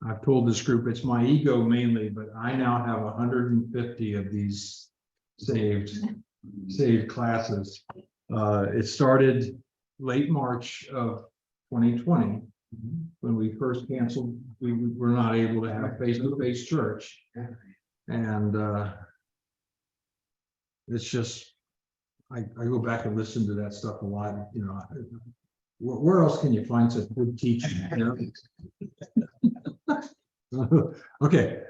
I've told this group it's my ego mainly, but I now have 150 of these saved classes. It started late March of 2020 when we first canceled. We were not able to have face-to-face church, and it's just I go back and listen to that stuff a lot. You know, where else can you find such good teaching? You know? Okay.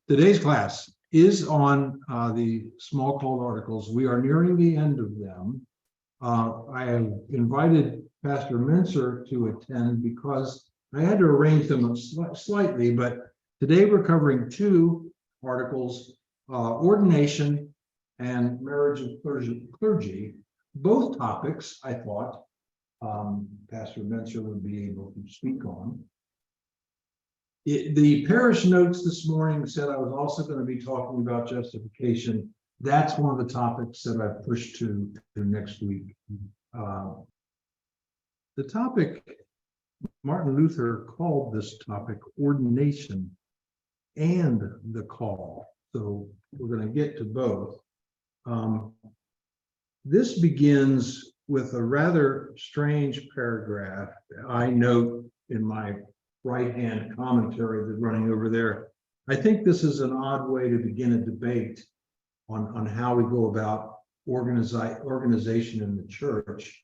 Today's class is on the Smalcald articles. We are nearing the end of them. I have invited Pastor Mincer to attend because I had to arrange them slightly, but today we're covering two articles, Ordination and Marriage of Clergy. Both topics I thought Pastor Mincer would be able to speak on. The parish notes this morning said I was also going to be talking about justification. That's one of the topics that I've pushed to next week. The topic, Martin Luther called this topic ordination and the call. So we're going to get to both. This begins with a rather strange paragraph. I note in my right-hand commentary that's running over there. I think this is an odd way to begin a debate on how we go about organization in the church.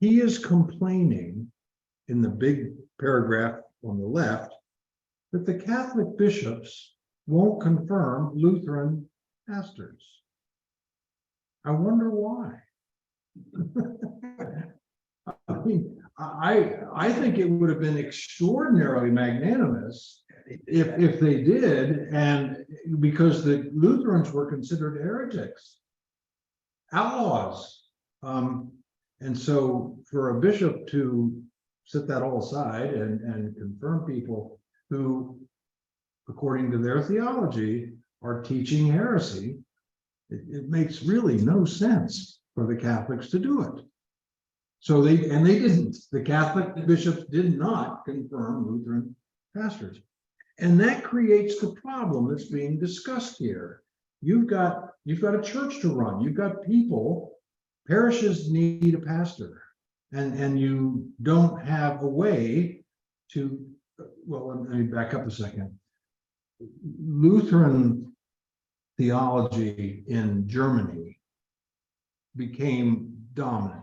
He is complaining in the big paragraph on the left that the Catholic bishops won't confirm Lutheran pastors. I wonder why. I mean, I think it would have been extraordinarily magnanimous if they did, and because the Lutherans were considered heretics, outlaws. And so for a bishop to set that all aside and confirm people who, according to their theology, are teaching heresy, it makes really no sense for the Catholics to do it. So they didn't. The Catholic bishops did not confirm Lutheran pastors. And that creates the problem that's being discussed here. You've got a church to run. You've got people, parishes need a pastor, and you don't have a way to, well, let me back up a second. Lutheran theology in Germany became dominant.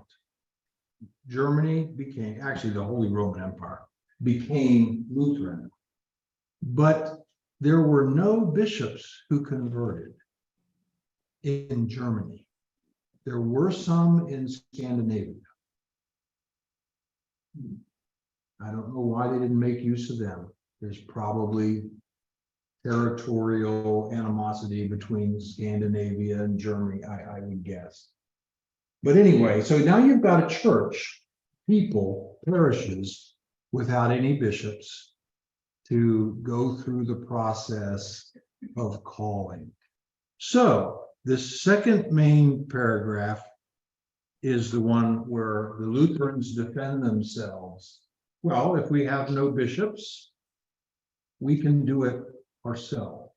Germany became, actually the Holy Roman Empire became Lutheran, but there were no bishops who converted in Germany. There were some in Scandinavia. I don't know why they didn't make use of them. There's probably territorial animosity between Scandinavia and Germany, I would guess. But anyway, so now you've got a church, people, parishes, without any bishops to go through the process of calling. So the second main paragraph is the one where the Lutherans defend themselves. Well, if we have no bishops, we can do it ourselves.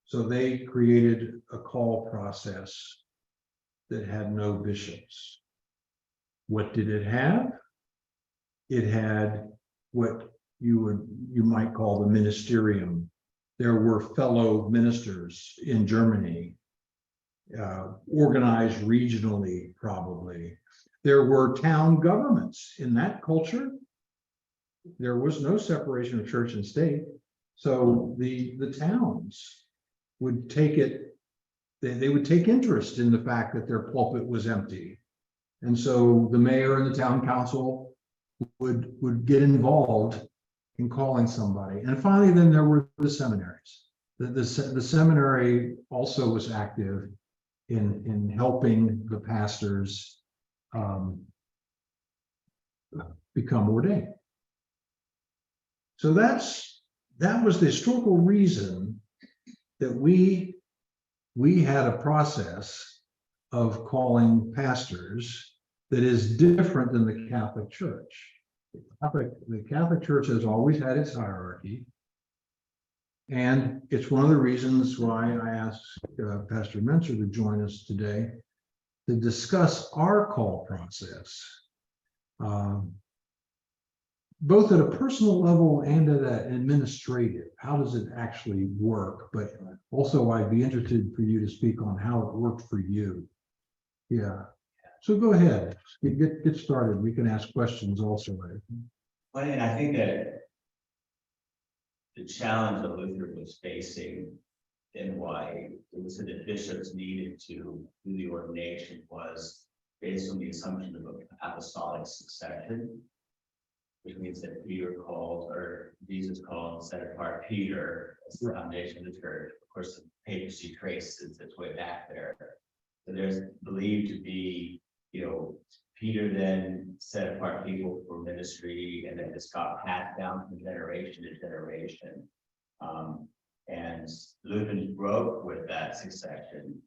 So they created a call process that had no bishops. What did it have? It had what you might call the ministerium. There were fellow ministers in Germany, organized regionally, probably. There were town governments in that culture. There was no separation of church and state. So the towns would take it, they would take interest in the fact that their pulpit was empty. And so the mayor and the town council would get involved in calling somebody. And finally, then there were the seminaries. The seminary also was active in helping the pastors become ordained. So that was the historical reason that we had a process of calling pastors that is different than the Catholic Church. The Catholic Church has always had its hierarchy. And it's one of the reasons why I asked Pastor Menser to join us today to discuss our call process, both at a personal level and at an administrative. How does it actually work? But also, I'd be interested for you to speak on how it worked for you. Yeah. So go ahead, get started. We can ask questions also. Well, and I think that the challenge that Luther was facing and why it was that bishops needed to do the ordination was based on the assumption of apostolic succession, which means that Peter called, or Jesus called and set apart Peter as the foundation of the church. Of course, the papacy traces its way back there. So there's believed to be, Peter then set apart people for ministry, and then this got passed down from generation to generation. And Luther broke with that succession,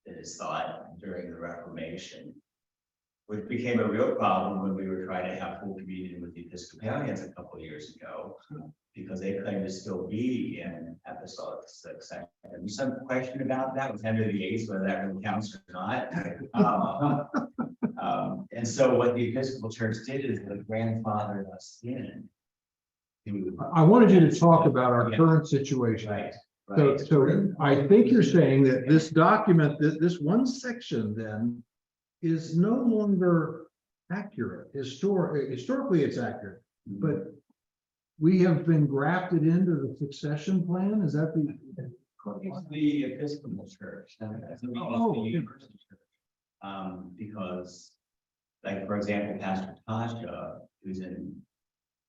it is thought, during the Reformation, which became a real problem when we were trying to have full communion with the Episcopalians a couple of years ago, because they claim to still be in apostolic succession. And there's some question about that with Henry VIII, whether that really counts or not. And so what the Episcopal Church did is the grandfather us in. I wanted you to talk about our current situation. Right. So I think you're saying that this document, this one section then is no longer accurate. Historically, it's accurate, but we have been grafted into the succession plan. Is that the Episcopal Church? The Universal Church. Because, like, for example, Pastor Tasha, who's in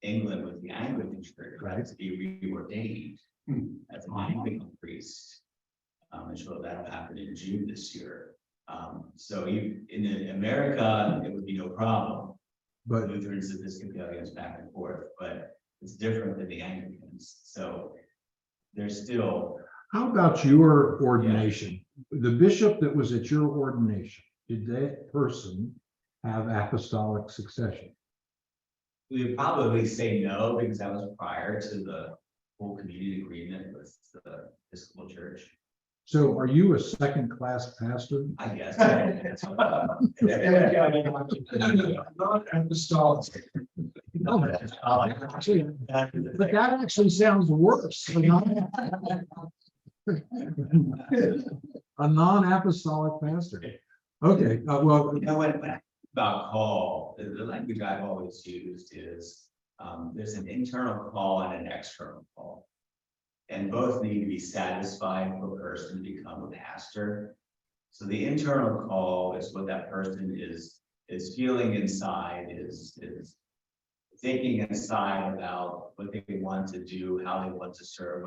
England with the Anglican Church, to be reordained as an Anglican priest. And so that'll happen in June this year. So in America, it would be no problem. But Lutherans, Episcopalians back and forth, but it's different than the Anglicans. So there's still. How about your ordination? Yeah. The bishop that was at your ordination, did that person have apostolic succession? We would probably say no, because that was prior to the full community agreement with the Episcopal Church. So are you a second-class pastor? I guess. Not apostolic. But that actually sounds worse. A non-apostolic pastor. Okay, well, when about call, the language I've always used is there's an internal call and an external call. And both need to be satisfied for a person to become a pastor. So the internal call is what that person is feeling inside, is thinking inside about what they want to do, how they want to serve,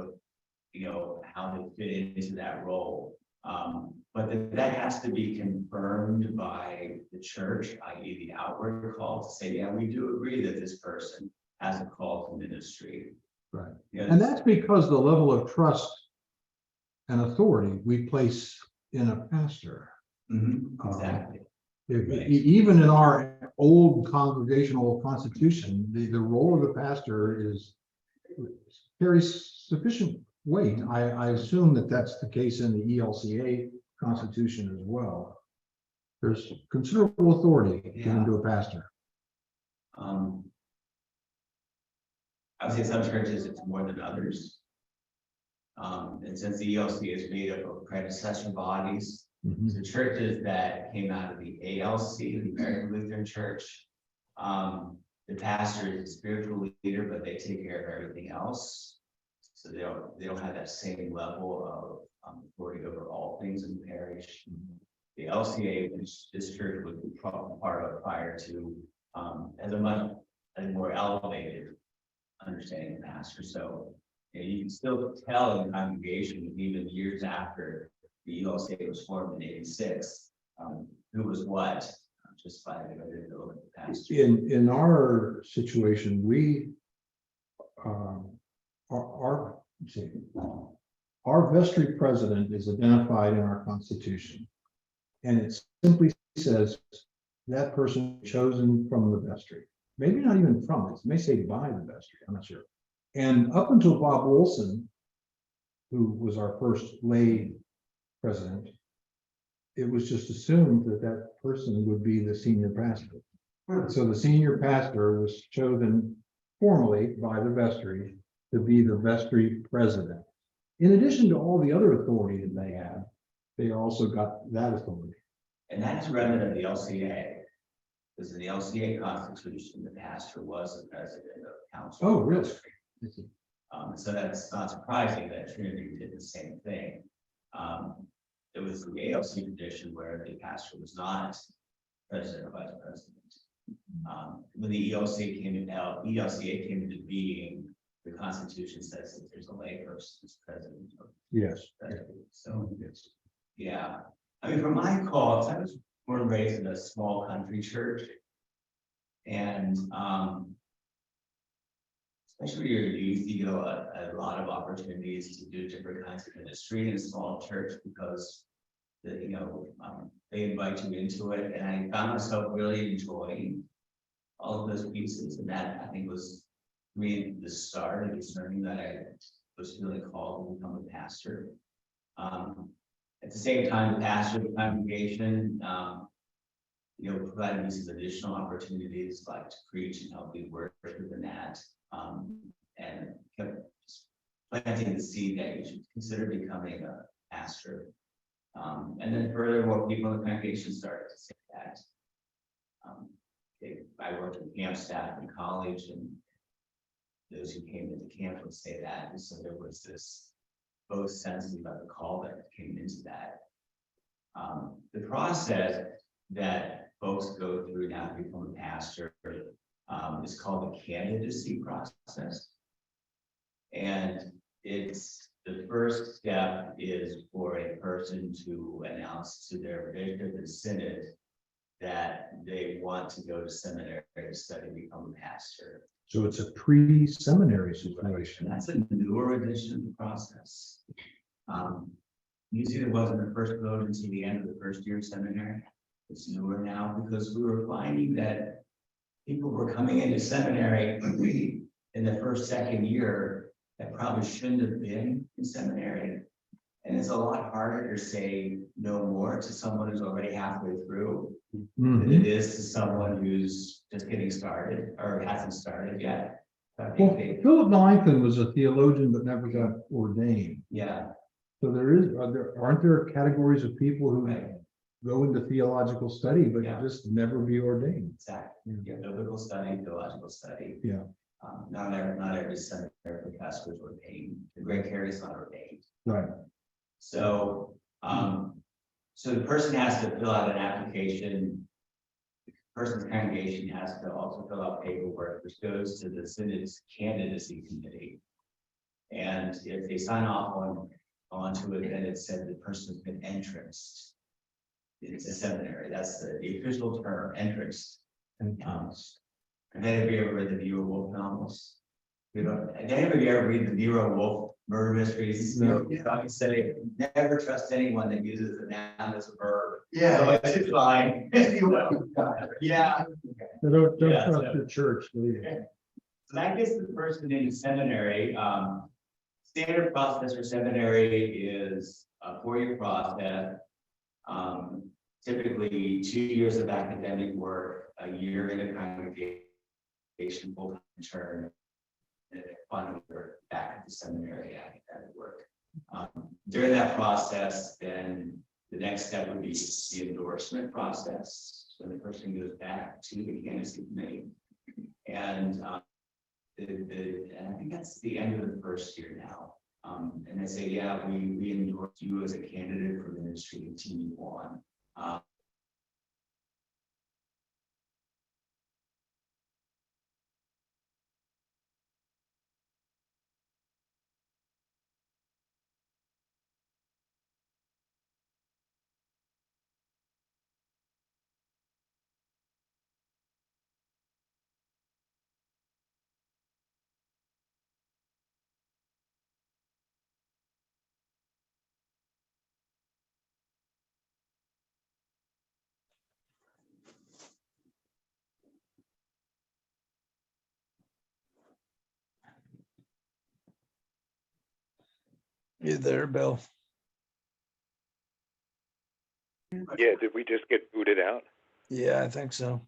how they fit into that role. But that has to be confirmed by the church, i.e. the outward call to say, yeah, we do agree that this person has a call to ministry. Right. And that's because the level of trust and authority we place in a pastor. Exactly. Even in our old congregational constitution, the role of the pastor carries sufficient weight. I assume that that's the case in the ELCA constitution as well. There's considerable authority given to a pastor. I would say some churches it's more than others. And since the ELCA is made up of predecessor bodies, the churches that came out of the ALC, the American Lutheran Church, the pastor is a spiritual leader, but they take care of everything else. So they don't have that same level of authority over all things in the parish. The LCA, which this church was part of prior to, has a more elevated understanding of pastor. So you can still tell in the congregation, even years after the ELCA was formed in '86, who was what, just by the pastor. In our situation, we our vestry president is identified in our constitution, and it simply says that person chosen from the vestry. maybe not even from, it may say by the vestry, I'm not sure. And up until Bob Olson, who was our first lay president, it was just assumed that that person would be the senior pastor. So the senior pastor was chosen formally by the vestry to be the vestry president. In addition to all the other authority that they had, they also got that authority. And that's a remnant of the LCA. Because in the LCA Constitution, the pastor was the president of council. Oh, really? So that's not surprising that Trinity did the same thing. It was the ALC tradition where the pastor was not president or vice president. When the ELCA came into being, the Constitution says that there's a lay person as president. Yes. So, Yes. yeah. I mean, from my calls, I was born and raised in a small country church. And especially when you're youth, you get a lot of opportunities to do different kinds of ministry in a small church because they invite you into it. And I found myself really enjoying all of those pieces. And that I think was really the start of discerning that I was really called to become a pastor. At the same time, the pastor of the congregation, provided me some additional opportunities like to preach and help lead worship in that, and kept planting the seed that you should consider becoming a pastor. And then furthermore, people in the congregation started to say that. I worked with camp staff in college, and those who came into camp would say that. And so there was this both sense about the call that came into that. The process that folks go through now to become a pastor is called the candidacy process. And it's the first step is for a person to announce to their bishop and synod that they want to go to seminary to study to become a pastor. So it's a pre-seminary situation. And that's a newer addition to the process. Usually it wasn't the first vote until the end of the first year of seminary. It's newer now because we were finding that people were coming into seminary in the second year that probably shouldn't have been in seminary. And it's a lot harder to say no more to someone who's already halfway through than it is to someone who's just getting started or hasn't started yet. Well, Philip Melanchthon was a theologian but never got ordained. Yeah. So aren't there categories of people who go into theological study but just never be ordained? Exactly. Yeah, biblical study, theological study. Yeah. Not every seminary professor is ordained. The Greg Carey's not ordained. Right. So, so the person has to fill out an application. The person's congregation has to also fill out paperwork, which goes to the synod's candidacy committee. And if they sign off onto it, then it said the person's been entranced. It's a seminary. That's the official term, entranced. And then have you ever read the Nero Wolfe novels? Have you ever read the Nero Wolfe murder mysteries? No. I say never trust anyone that uses a noun as a verb. Yeah. So it's fine. Yeah. Don't Yeah, trust so- your church, do you? So that gets the person into seminary. Standard process for seminary is a 4-year process. Typically 2 years of academic work, a year in a congregation, full-time intern, and then finally we're back at the seminary academic work. During that process, then the next step would be the endorsement process. So the person goes back to the candidacy committee. And I think that's the end of the first year now. And they say, yeah, we endorse you as a candidate for ministry, continue on. You there, Bill? Yeah, did we just get booted out? Yeah, I think so.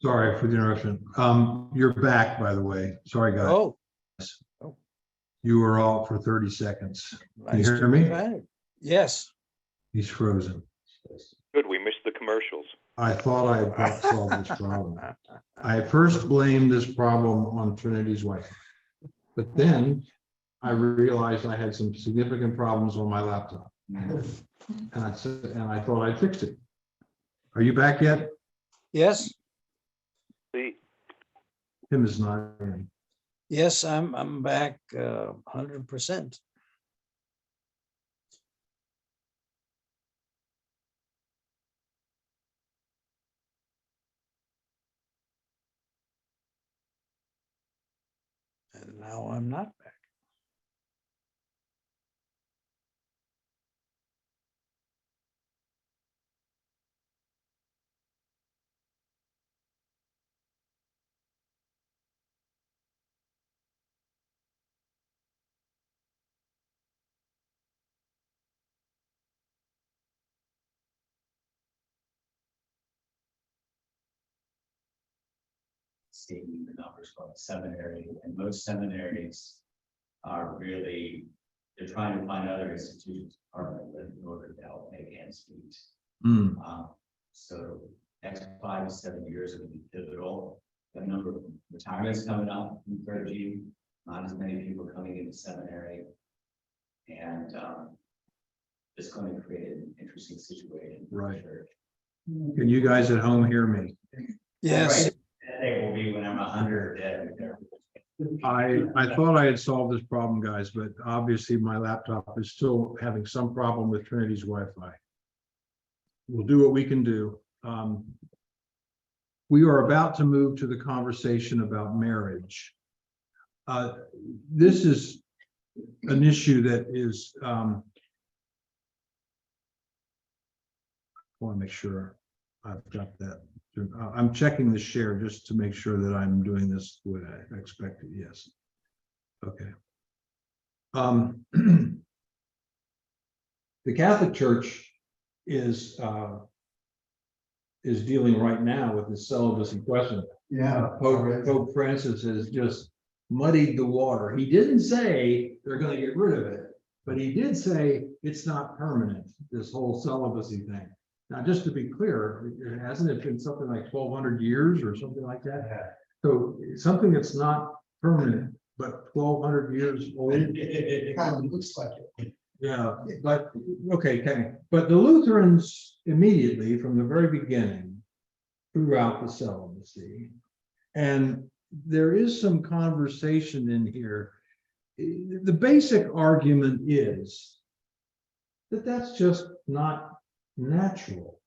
Sorry for the interruption. You're back, by the way. Sorry, guys. Oh, You were out for 30 seconds. Can you nice hear to me? be back. Yes. He's frozen. Good, we missed the commercials. I thought I had about solved this problem. I first blamed this problem on Trinity's wife. But then I realized I had some significant problems on my laptop. And I thought I fixed it. Are you back yet? Yes, See, Tim is not in. yes, I'm back 100%. And now I'm not back. Stating the numbers from a seminary, and most seminaries are really, they're trying to find other institutions to partner with in order to help make ends meet. Hmm. So next 5 to 7 years are going to be pivotal. The number of retirements coming up in clergy, not as many people coming into seminary, and it's going to create an interesting situation for the Right. church. Can you guys at home hear me? Yes, Right. It will be when I'm 100 dead. I thought I had solved this problem, guys, but obviously my laptop is still having some problem with Trinity's Wi-Fi. We'll do what we can do. We are about to move to the conversation about marriage. This is an issue that is, I want to make sure I've got that. I'm checking the share just to make sure that I'm doing this the way I expected. Yes. Okay. The Catholic Church is dealing right now with the celibacy question. Yeah. Pope Francis has just muddied the water. He didn't say they're going to get rid of it, but he did say it's not permanent, this whole celibacy thing. Now, just to be clear, hasn't it been something like 1,200 years or something like that? So something that's not permanent, but 1,200 years old. It kind of looks like it. Yeah, but, okay, but the Lutherans immediately, from the very beginning, threw out the celibacy. And there is some conversation in here. The basic argument is that that's just not natural.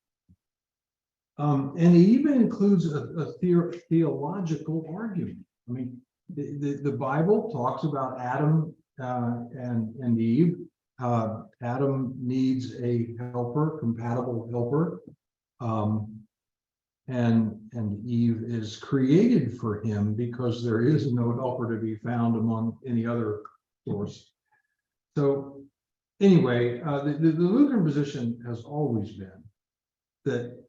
And he even includes a theological argument. I mean, the Bible talks about Adam and Eve. Adam needs a helper, compatible helper, and Eve is created for him because there is no helper to be found among any other source. So anyway, the Lutheran position has always been that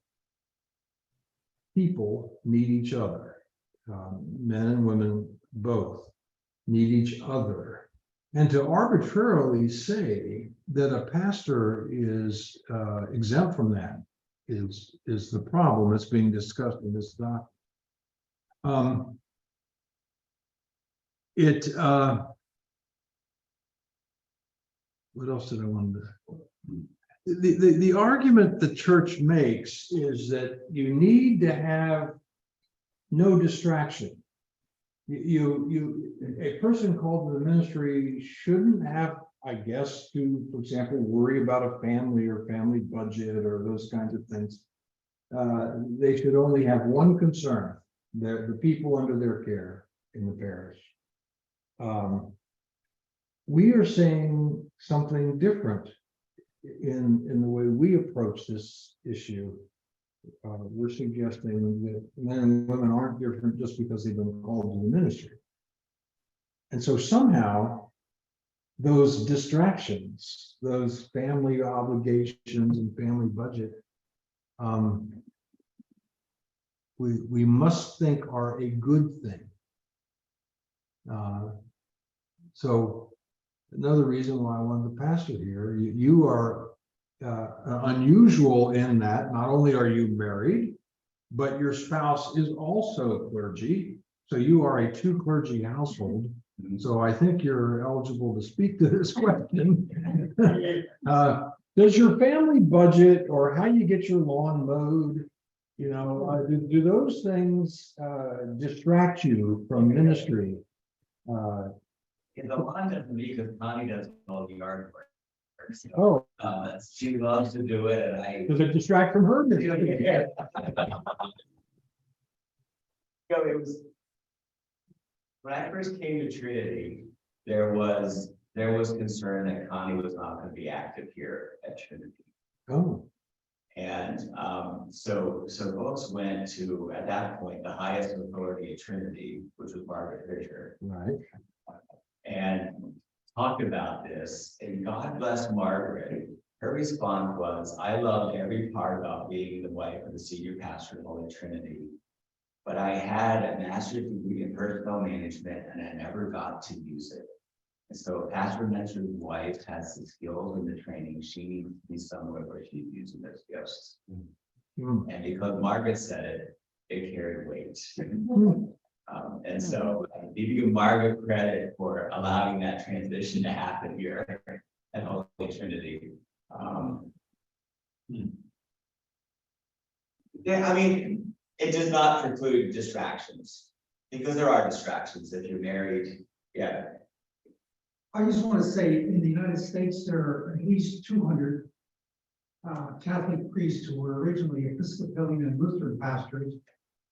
people need each other, men and women both need each other. And to arbitrarily say that a pastor is exempt from that is the problem that's being discussed in this document. What else did I want to? The argument the church makes is that you need to have no distraction. A person called to the ministry shouldn't have, I guess, to, for example, worry about a family or family budget or those kinds of things. They should only have one concern: the people under their care in the parish. We are saying something different in the way we approach this issue. We're suggesting that men and women aren't different just because they've been called to the ministry. And so somehow those distractions, those family obligations and family budget, we must think are a good thing. So another reason why I wanted to pastor here, you are unusual in that not only are you married, but your spouse is also clergy. So you are a two clergy household. So I think you're eligible to speak to this question. Does your family budget or how you get your lawn mowed, do those things distract you from ministry? In the line of me, because Connie does all the yard work. So, Oh, she loves to do it, and I. does it distract from her? Yeah. It was. When I first came to Trinity, there was concern that Connie was not going to be active here at Trinity. Oh, And so folks went to, at that point, the highest authority at Trinity, which was Margaret Fisher, right. and talked about this. And God bless Margaret. Her response was, I loved every part about being the wife of the senior pastor of Holy Trinity. But I had a master's degree in personnel management and I never got to use it. And so Pastor Mentor's wife has the skills and the training. She needs to be somewhere where she's using those gifts. Hmm. And because Margaret said it carried weight. And so I need to give Margaret credit for allowing that transition to happen here at Holy Trinity. Yeah, I mean, it does not preclude distractions, because there are distractions if you're married. Yeah. I just want to say, in the United States, there are at least 200 Catholic priests who were originally Episcopalian and Lutheran pastors,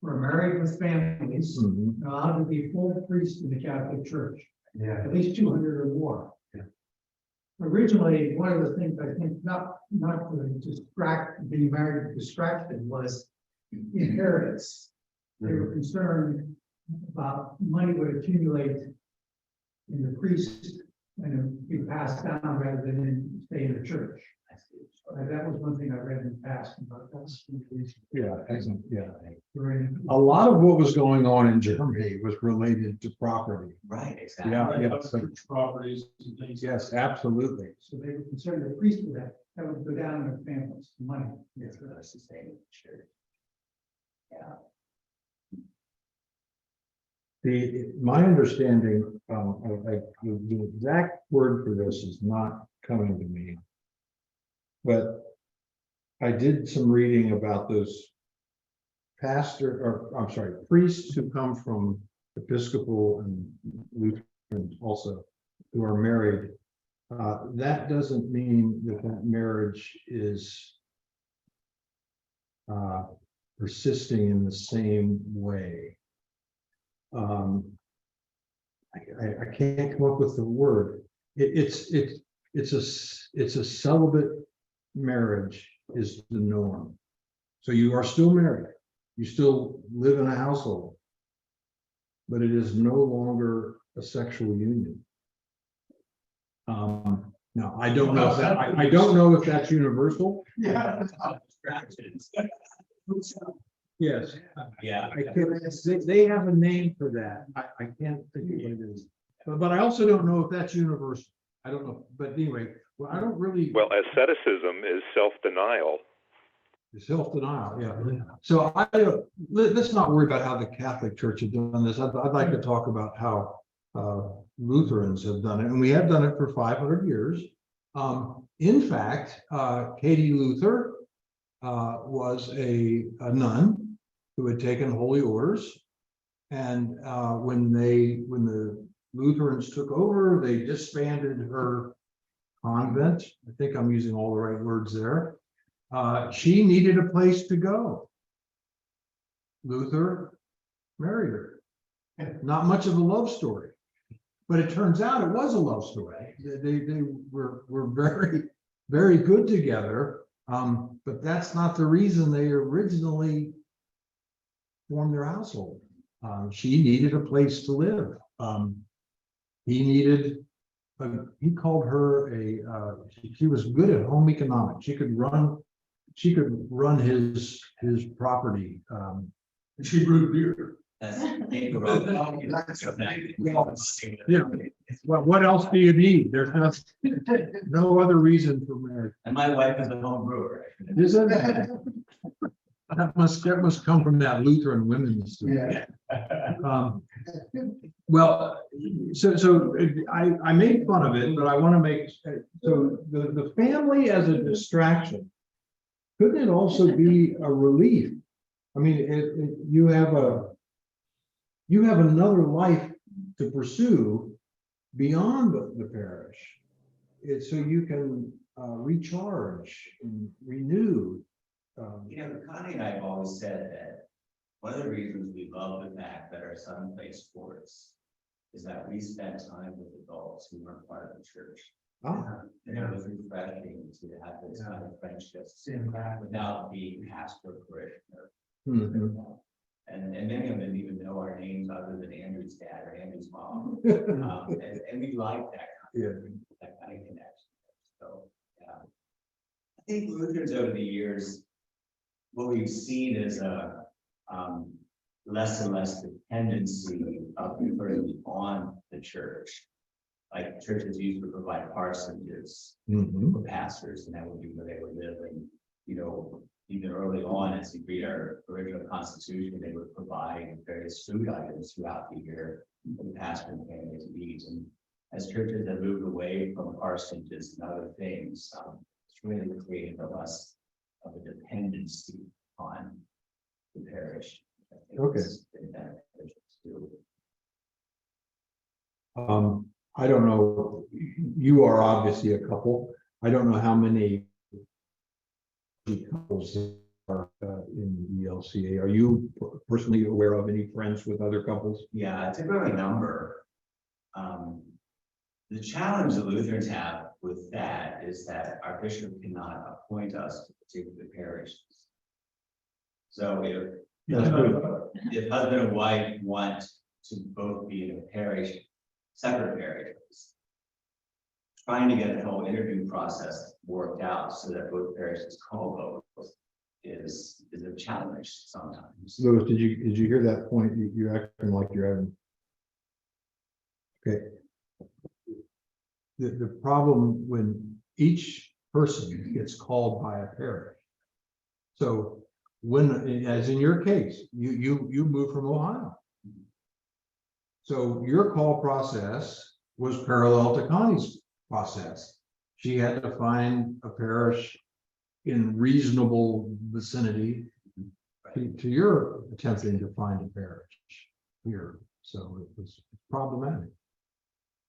who are married with families, Mhm. and allowed to be full priests in the Catholic Church. Yeah. At least 200 or more. Yeah. Originally, one of the things I think not to distract, being married distracted, was inheritance. They were concerned about money would accumulate in the priest and be passed down rather than stay in the church. That was one thing I read in the past about that. Yeah, excellent. Yeah. Right. A lot of what was going on in Germany was related to property. Right, exactly. Yeah. Properties and things. Yes, absolutely. So they were concerned the priest with that would go down in their families, money. That's what I was just saying, sure. Yeah. My understanding, the exact word for this is not coming to me. But I did some reading about those priests who come from Episcopal and Lutheran also, who are married. That doesn't mean that marriage is persisting in the same way. I can't come up with the word. It's a celibate marriage is the norm. So you are still married, you still live in a household, but it is no longer a sexual union. Now I don't know if that I don't know if that's universal. Yeah. Distractions. Yes. Yeah. I can't, they have a name for that. I can't think of what it is. But I also don't know if that's universal. I don't know. But anyway, well, I don't really. Well, asceticism is self-denial. Self-denial, yeah. So let's not worry about how the Catholic Church has done this. I'd like to talk about how Lutherans have done it, and we have done it for 500 years. In fact, Katie Luther was a nun who had taken holy orders, and when the Lutherans took over, they disbanded her convent. I think I'm using all the right words there. She needed a place to go. Luther married her. Not much of a love story, but it turns out it was a love story. They were very, very good together. But that's not the reason they originally formed their household. She needed a place to live. He needed he called her she was good at home economics. She could run his property. She brewed beer. That's. Yeah. Well, what else do you need? There's no other reason for marriage. And my wife is a home brewer. Is it? That must come from that Lutheran women's. Yeah. Well, so I made fun of it, but I want to make, so the family as a distraction, couldn't it also be a relief? I mean, you have another life to pursue beyond the parish. It's so you can recharge and renew. Connie and I have always said that one of the reasons we love the fact that our son plays sports is that we spent time with adults who weren't part of the church. And it was refreshing to have this kind of friendships without being pastor parishioner. And many of them didn't even know our names other than Andrew's dad or Andrew's mom. And we like that kind of connection. So I think Lutherans over the years, what we've seen is a less and less dependency of people on the church. Like churches used to provide parsonages for pastors, and that would be where they would live. And even early on, as you read our original Constitution, they would provide various food items throughout the year for the pastor and family to eat. And as churches have moved away from parsonages and other things, it's really created a less of a dependency on the parish. Okay. Been beneficial too. I don't know, you are obviously a couple. I don't know how many couples are in the LCA. Are you personally aware of any friends with other couples? Yeah, it's a growing number. The challenge that Lutherans have with that is that our bishop cannot appoint us to particular parishes. So if husband and wife want to both be in a parish, separate parishes, trying to get the whole interview process worked out so that both parishes call both is a challenge sometimes. Louis, did you hear that point? You're acting like you're having. Okay. The problem when each person gets called by a parish. So when, as in your case, you moved from Ohio. So your call process was parallel to Connie's process. She had to find a parish in reasonable vicinity to your attempting to find a parish here. So it was problematic.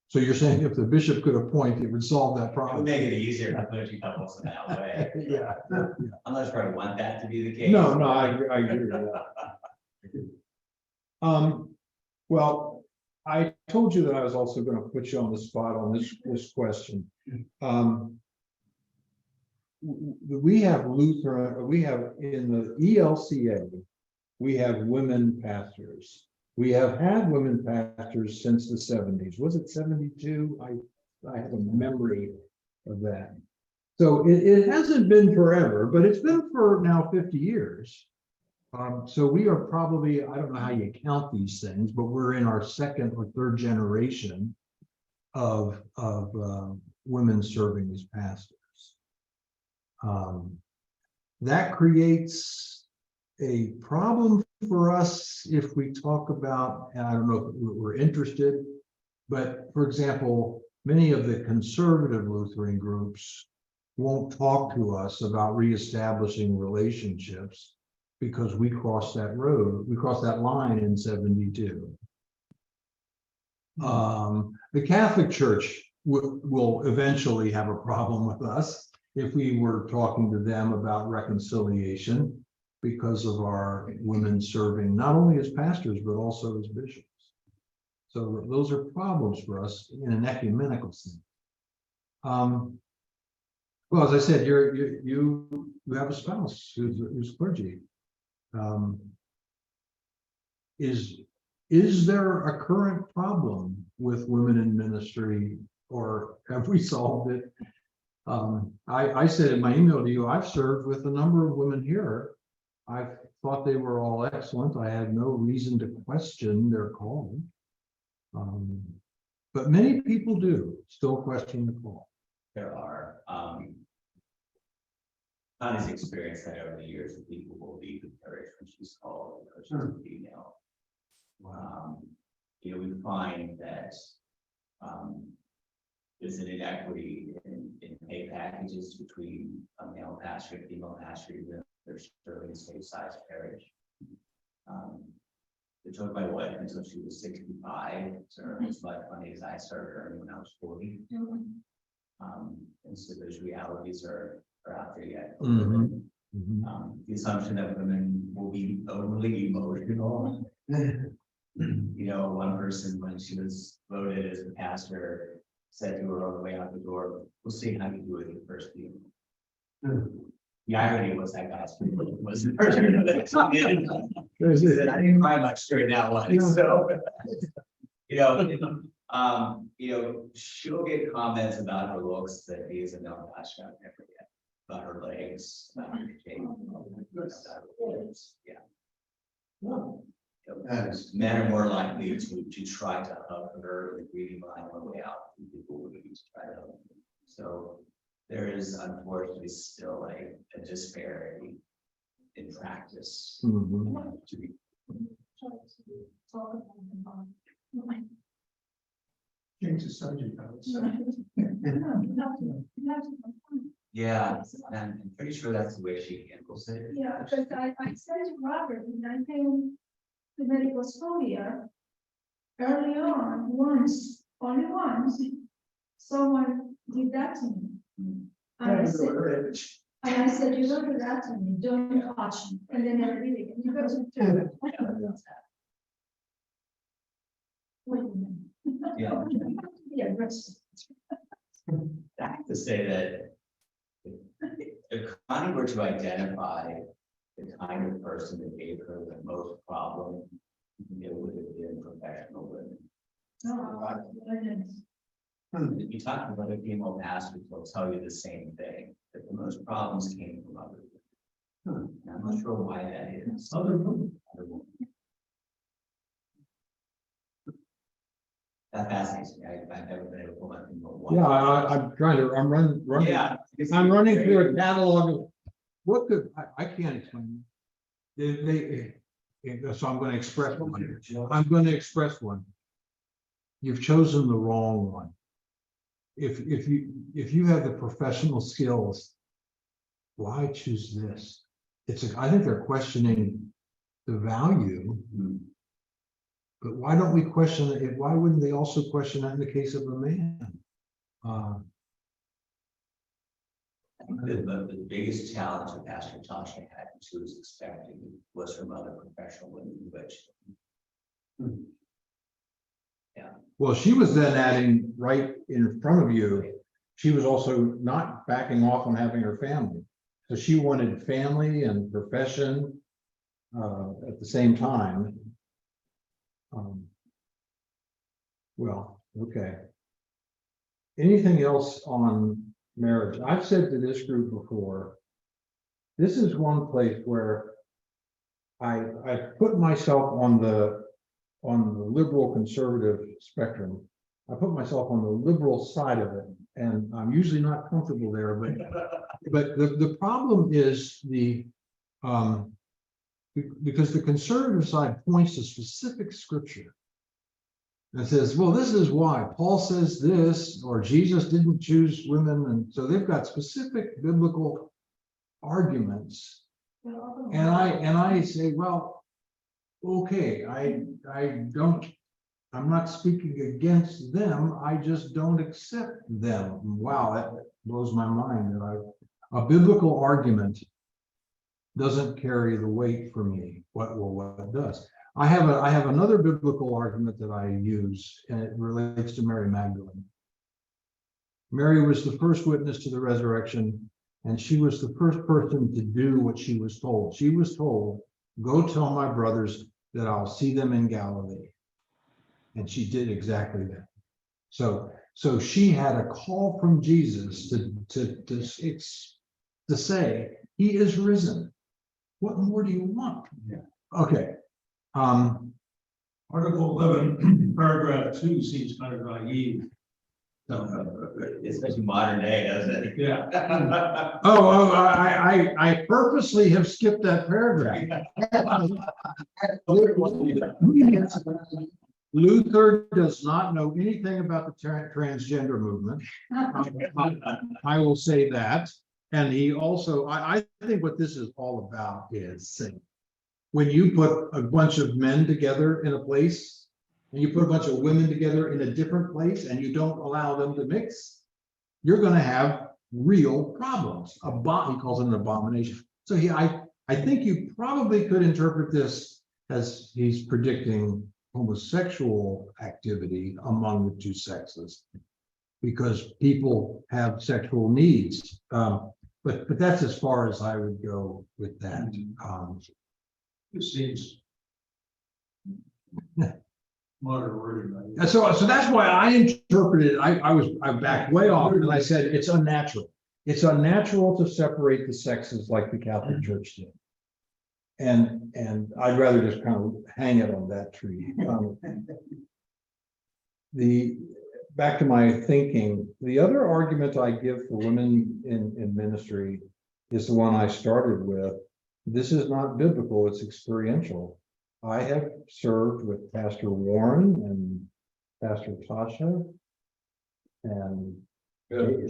So you're saying if the bishop could appoint, it would solve that It would problem? make it easier to put you couples in that way. Yeah. I'm not sure I want that to be the case. No, I agree with that. Well, I told you that I was also going to put you on the spot on this question. We have Lutheran, we have in the ELCA, we have women pastors. We have had women pastors since the 70s. Was it 72? I have a memory of that. So it hasn't been forever, but it's been for now 50 years. So we are probably, I don't know how you count these things, but we're in our second or third generation of women serving as pastors. That creates a problem for us if we talk about, and I don't know if we're interested, but for example, many of the conservative Lutheran groups won't talk to us about reestablishing relationships because we crossed that road, we crossed that line in 72. The Catholic Church will eventually have a problem with us if we were talking to them about reconciliation because of our women serving not only as pastors, but also as bishops. So those are problems for us in an ecumenical sense. Well, as I said, you have a spouse who's clergy. Is there a current problem with women in ministry or have we solved it? I said in my email to you, I've served with a number of women here. I thought they were all excellent. I had no reason to question their call. But many people do still question the call. There are, Connie's experienced that over the years, that people will be encouraged when she's called, because she's a female. You know, we find that, there's an inequity in pay packages between a male pastor and female pastor, even though they're serving the same size parish. It took my wife until she was 65 to earn as much money as I started earning when I was 40. And so those realities are out there yet. Mhm. The assumption that women will be overly emotional. You know, one person, when she was voted as the pastor, said to her on the way out the door, "We'll see how you do it the first meeting." The irony was that guy's was the person that she said, "I didn't cry much during that one." So, you know, she'll get comments about her looks that he is a male pastor. I've never yet. About her legs, about her shape, about her lips. Yeah. Men are more likely to try to hug her in the greeting line on the way out than people would be to try to hug her. So there is unfortunately still a disparity in practice. Mhm. To be Change the subject. I would say. yeah, and I'm pretty sure that's the way she handles it. Yeah, because I said to Robert, when I came to medical school here, early on, only once, someone did that to me. And I said, you don't do that to me, don't touch me, and then I really, you go to. Wait a minute. Yeah. Yeah, aggressive. I have to say that if Connie were to identify the kind of person that gave her the most problem, it would have been professional women. If you talk to other female pastors, they'll tell you the same thing, that the most problems came from other women. And I'm not sure why that is. Other women. That fascinates me. I've never been able to pull my finger on one. Yeah, I'm trying to, I'm running. Yeah. I'm running through a catalog of what could, I can't explain. So I'm going to express one. I'm going to express one. You've chosen the wrong one. If you have the professional skills, why choose this? I think they're questioning the value. But why don't we question it? Why wouldn't they also question that in the case of a man? The biggest challenge that Pastor Tasha had, and she was expecting, was from other professional women, which. Yeah. Well, she was then adding right in front of you, she was also not backing off on having her family. So she wanted family and profession at the same time. Well, okay. Anything else on marriage? I've said to this group before, this is one place where I put myself on the liberal conservative spectrum. I put myself on the liberal side of it, and I'm usually not comfortable there, but the problem is because the conservative side points to specific scripture and says, well, this is why Paul says this, or Jesus didn't choose women. And so they've got specific biblical arguments. And I say, well, okay, I'm not speaking against them. I just don't accept them. Wow, that blows my mind that a biblical argument doesn't carry the weight for me. What does? I have another biblical argument that I use, and it relates to Mary Magdalene. Mary was the first witness to the resurrection, and she was the first person to do what she was told. She was told, go tell my brothers that I'll see them in Galilee. And she did exactly that. So So she had a call from Jesus to say, he is risen. What more do you want? Yeah. Okay. Article 11, paragraph 2 seems kind of naive. Especially modern day, doesn't it? Yeah. I purposely have skipped that paragraph. Luther does not know anything about the transgender movement. I will say that. And he also, I think what this is all about is when you put a bunch of men together in a place and you put a bunch of women together in a different place and you don't allow them to mix, you're going to have real problems. He calls it an abomination. So I think you probably could interpret this as he's predicting homosexual activity among the two sexes, because people have sexual needs. But that's as far as I would go with that. It seems modern wording. Right? So that's why I interpreted. I backed way off and I said it's unnatural. It's unnatural to separate the sexes like the Catholic Church did. And I'd rather just kind of hang it on that tree. Back to my thinking, the other argument I give for women in ministry is the one I started with. This is not biblical, it's experiential. I have served with Pastor Warren and Pastor Tasha and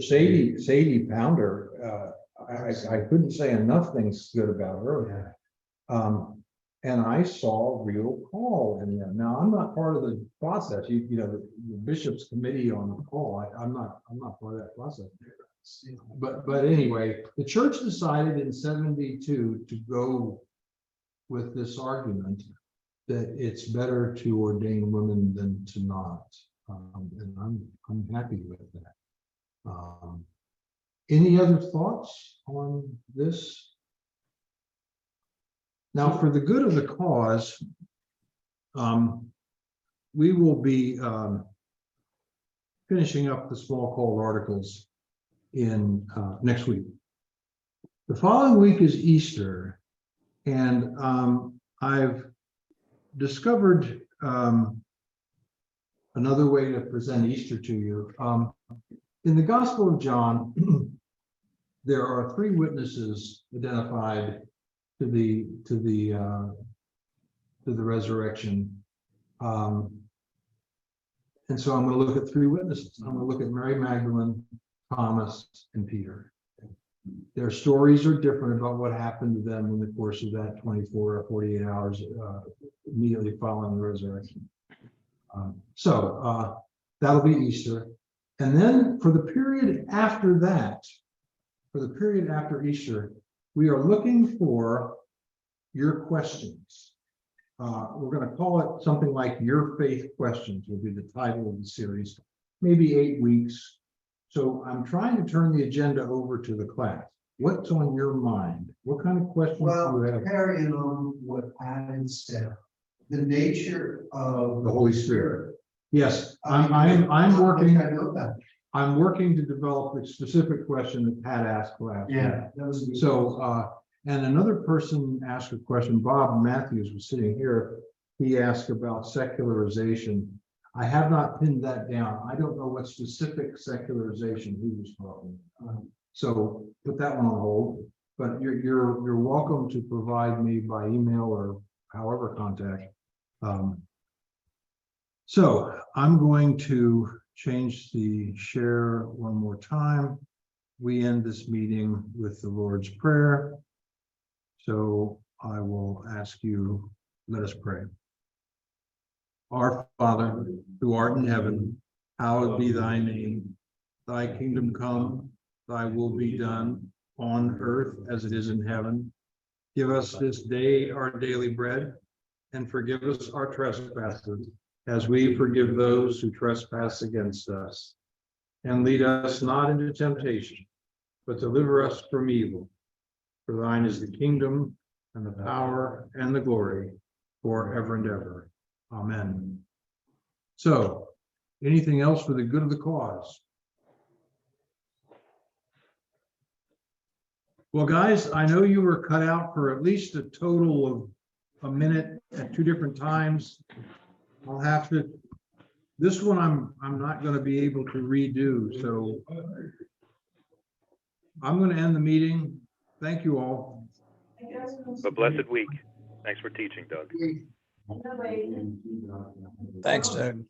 Sadie Pounder. I couldn't say enough things good about her. And I saw real call in them. Now, I'm not part of the process. You know, the bishop's committee on the call. I'm not part of that process. But anyway, the church decided in 72 to go with this argument that it's better to ordain women than to not. And I'm happy with that. Any other thoughts on this? Now, for the good of the cause, we will be finishing up the Smalcald articles in next week. The following week is Easter, and I've discovered another way to present Easter to you. In the Gospel of John, there are 3 witnesses identified to the resurrection. And so I'm going to look at 3 witnesses. I'm going to look at Mary Magdalene, Thomas, and Peter. Their stories are different about what happened to them in the course of that 24 or 48 hours immediately following the resurrection. So that'll be Easter. And then for the period after that, for the period after Easter, we are looking for your questions. We're going to call it something like Your Faith Questions will be the title of the series, maybe 8 weeks. So I'm trying to turn the agenda over to the class. What's on your mind? What kind of questions do you have? Carrying on what Adam said, the nature of The Holy Spirit. Yes, I'm working. I know that. I'm working to develop a specific question that Pat asked last. Yeah. That was So, and another person asked a question, Bob Matthews was sitting here. He asked about secularization. I have not pinned that down. I don't know what specific secularization he was talking about. So put that one on hold, but you're welcome to provide me by email or however contact. So I'm going to change the share one more time. We end this meeting with the Lord's Prayer. So I will ask you, let us pray. Our Father, who art in heaven, hallowed be thy name. Thy kingdom come, thy will be done on earth as it is in heaven. Give us this day our daily bread, and forgive us our trespasses, as we forgive those who trespass against us. And lead us not into temptation, but deliver us from evil. For thine is the kingdom, and the power, and the glory, forever and ever. Amen. So, anything else for the good of the cause? Well, guys, I know you were cut out for at least a total of a minute at two different times. I'll have to, this one I'm not going to be able to redo, so I'm going to end the meeting. Thank you all. A blessed week. Thanks for teaching, Doug. Thanks, Doug.